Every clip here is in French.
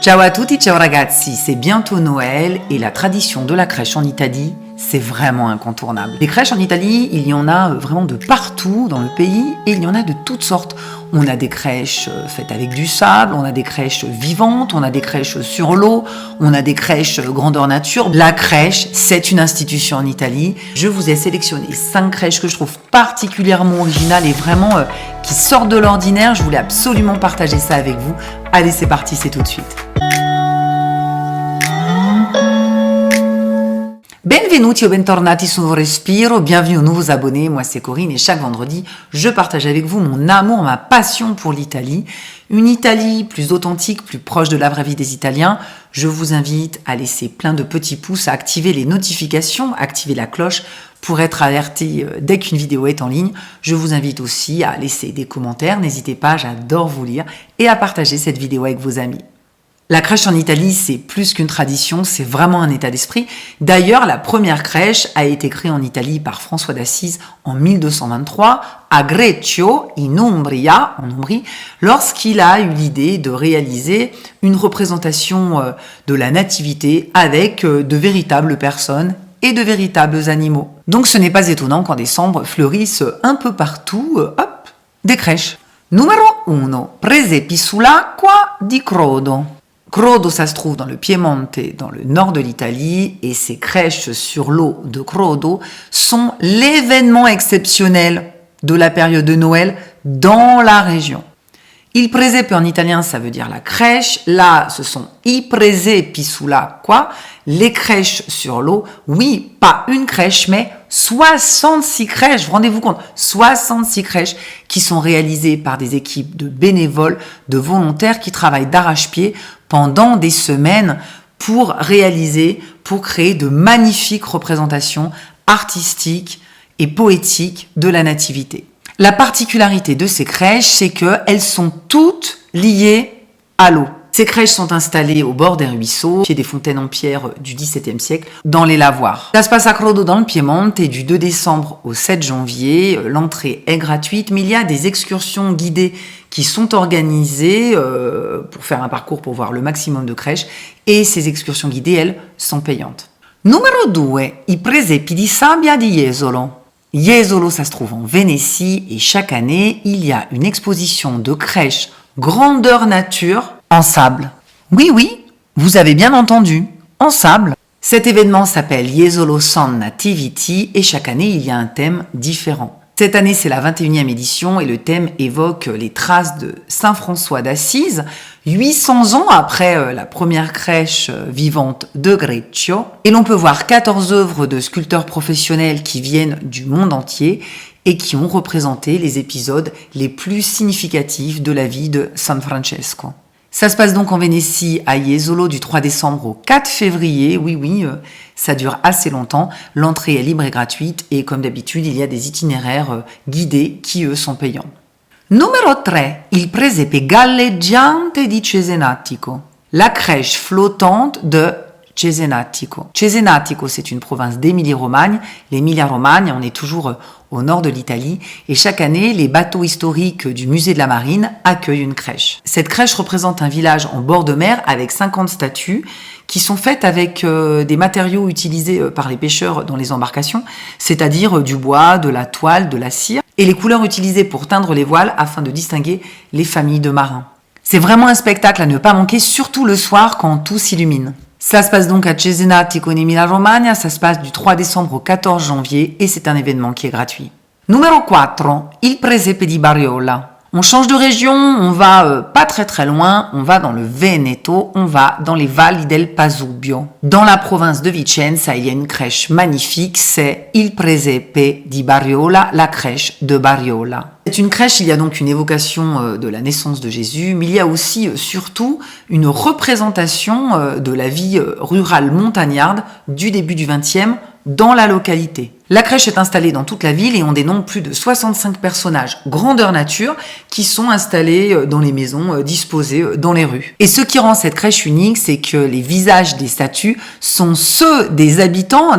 Ciao à tutti, ciao ragazzi, c'est bientôt Noël et la tradition de la crèche en Italie, c'est vraiment incontournable. Les crèches en Italie, il y en a vraiment de partout dans le pays et il y en a de toutes sortes. On a des crèches faites avec du sable, on a des crèches vivantes, on a des crèches sur l'eau, on a des crèches grandeur nature. La crèche, c'est une institution en Italie. Je vous ai sélectionné 5 crèches que je trouve particulièrement originales et vraiment qui sortent de l'ordinaire. Je voulais absolument partager ça avec vous. Allez, c'est parti, c'est tout de suite. Benvenuti o bentornati su Nuovo Respiro, bienvenue aux nouveaux abonnés, moi c'est Corinne et chaque vendredi je partage avec vous mon amour, ma passion pour l'Italie. Une Italie plus authentique, plus proche de la vraie vie des Italiens. Je vous invite à laisser plein de petits pouces, à activer les notifications, activer la cloche pour être alerté dès qu'une vidéo est en ligne. Je vous invite aussi à laisser des commentaires, n'hésitez pas, j'adore vous lire et à partager cette vidéo avec vos amis. La crèche en Italie, c'est plus qu'une tradition, c'est vraiment un état d'esprit. D'ailleurs, la première crèche a été créée en Italie par François d'Assise en 1223 à Greccio, in Umbria, en Umbrie, lorsqu'il a eu l'idée de réaliser une représentation de la nativité avec de véritables personnes et de véritables animaux. Donc ce n'est pas étonnant qu'en décembre fleurissent un peu partout, des crèches. Numéro 1, Presepi sull'acqua di Crodo. Crodo, ça se trouve dans le Piemonte, dans le nord de l'Italie, et ces crèches sur l'eau de Crodo sont l'événement exceptionnel de la période de Noël dans la région. Il presepe en italien, ça veut dire la crèche. Là, ce sont i presepi sull'acqua, les crèches sur l'eau. Oui, pas une crèche, mais 66 crèches. Rendez-vous compte, 66 crèches qui sont réalisées par des équipes de bénévoles, de volontaires qui travaillent d'arrache-pied pendant des semaines pour créer de magnifiques représentations artistiques et poétiques de la nativité. La particularité de ces crèches, c'est qu'elles sont toutes liées à l'eau. Ces crèches sont installées au bord des ruisseaux, au pied des fontaines en pierre du XVIIe siècle, dans les lavoirs. Ça se passe à Crodo dans le Piemonte et du 2 décembre au 7 janvier. L'entrée est gratuite, mais il y a des excursions guidées qui sont organisées pour faire un parcours pour voir le maximum de crèches. Et ces excursions guidées, elles, sont payantes. Numéro 2, i presepi di sabbia di Jesolo. Jesolo, ça se trouve en Vénétie et chaque année, il y a une exposition de crèches grandeur nature en sable. Oui, vous avez bien entendu, en sable. Cet événement s'appelle Jesolo Sun Nativity et chaque année, il y a un thème différent. Cette année, c'est la 21e édition et le thème évoque les traces de Saint François d'Assise, 800 ans après la première crèche vivante de Greccio. Et l'on peut voir 14 œuvres de sculpteurs professionnels qui viennent du monde entier et qui ont représenté les épisodes les plus significatifs de la vie de San Francesco. Ça se passe donc en Vénétie, à Jesolo, du 3 décembre au 4 février. Oui, ça dure assez longtemps. L'entrée est libre et gratuite et comme d'habitude, il y a des itinéraires guidés qui, eux, sont payants. Numéro 3, il presepe galleggiante di Cesenatico. La crèche flottante de Cesenatico. Cesenatico, c'est une province d'Émilie-Romagne. L'Émilia-Romagne, on est toujours au nord de l'Italie. Et chaque année, les bateaux historiques du musée de la Marine accueillent une crèche. Cette crèche représente un village en bord de mer avec 50 statues qui sont faites avec des matériaux utilisés par les pêcheurs dans les embarcations, c'est-à-dire du bois, de la toile, de la cire, et les couleurs utilisées pour teindre les voiles afin de distinguer les familles de marins. C'est vraiment un spectacle à ne pas manquer, surtout le soir quand tout s'illumine. Ça se passe donc à Cesenatico in Emilia-Romagna, ça se passe du 3 décembre au 14 janvier et c'est un événement qui est gratuit. Numéro 4, il presepe di Bariola. On change de région, on va pas très loin, on va dans le Veneto, on va dans les Valli del Pasubio. Dans la province de Vicenza, il y a une crèche magnifique, c'est il presepe di Bariola, la crèche de Bariola. C'est une crèche, il y a donc une évocation de la naissance de Jésus, mais il y a aussi surtout une représentation de la vie rurale montagnarde du début du XXe dans la localité. La crèche est installée dans toute la ville et on dénombre plus de 65 personnages grandeur nature qui sont installés dans les maisons disposées dans les rues. Et ce qui rend cette crèche unique, c'est que les visages des statues sont ceux des habitants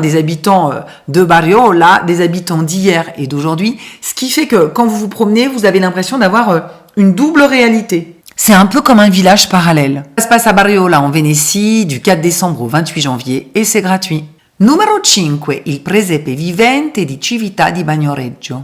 de Bariola, des habitants d'hier et d'aujourd'hui, ce qui fait que quand vous vous promenez, vous avez l'impression d'avoir une double réalité. C'est un peu comme un village parallèle. Ça se passe à Barriola en Vénétie du 4 décembre au 28 janvier et c'est gratuit. Numero 5, il presepe vivente di Cività di Bagnoregio.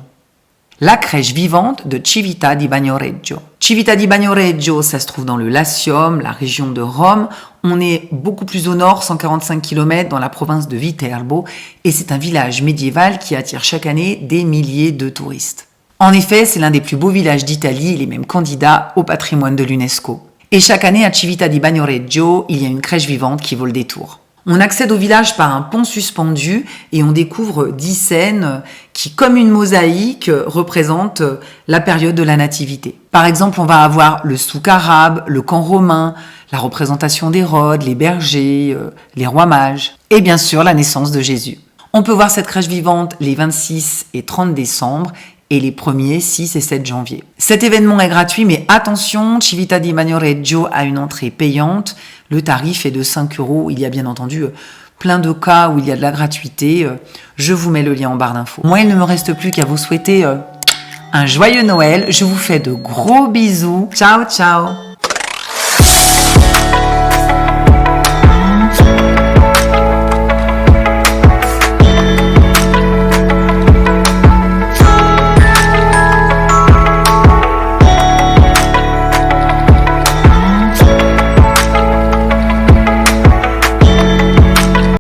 La crèche vivante de Cività di Bagnoregio. Cività di Bagnoregio, ça se trouve dans le Latium, la région de Rome. On est beaucoup plus au nord, 145 km dans la province de Viterbo, et c'est un village médiéval qui attire chaque année des milliers de touristes. En effet, c'est l'un des plus beaux villages d'Italie, il est même candidat au patrimoine de l'UNESCO. Et chaque année à Cività di Bagnoregio, il y a une crèche vivante qui vaut le détour. On accède au village par un pont suspendu et on découvre 10 scènes qui, comme une mosaïque, représentent la période de la nativité. Par exemple, on va avoir le souk arabe, le camp romain, la représentation d'Hérode, les bergers, les rois mages et bien sûr la naissance de Jésus. On peut voir cette crèche vivante les 26 et 30 décembre et les 1er, 6 et 7 janvier. Cet événement est gratuit, mais attention, Cività di Bagnoregio a une entrée payante. Le tarif est de 5 €. Il y a bien entendu plein de cas où il y a de la gratuité. Je vous mets le lien en barre d'infos. Moi, il ne me reste plus qu'à vous souhaiter un joyeux Noël. Je vous fais de gros bisous. Ciao, ciao!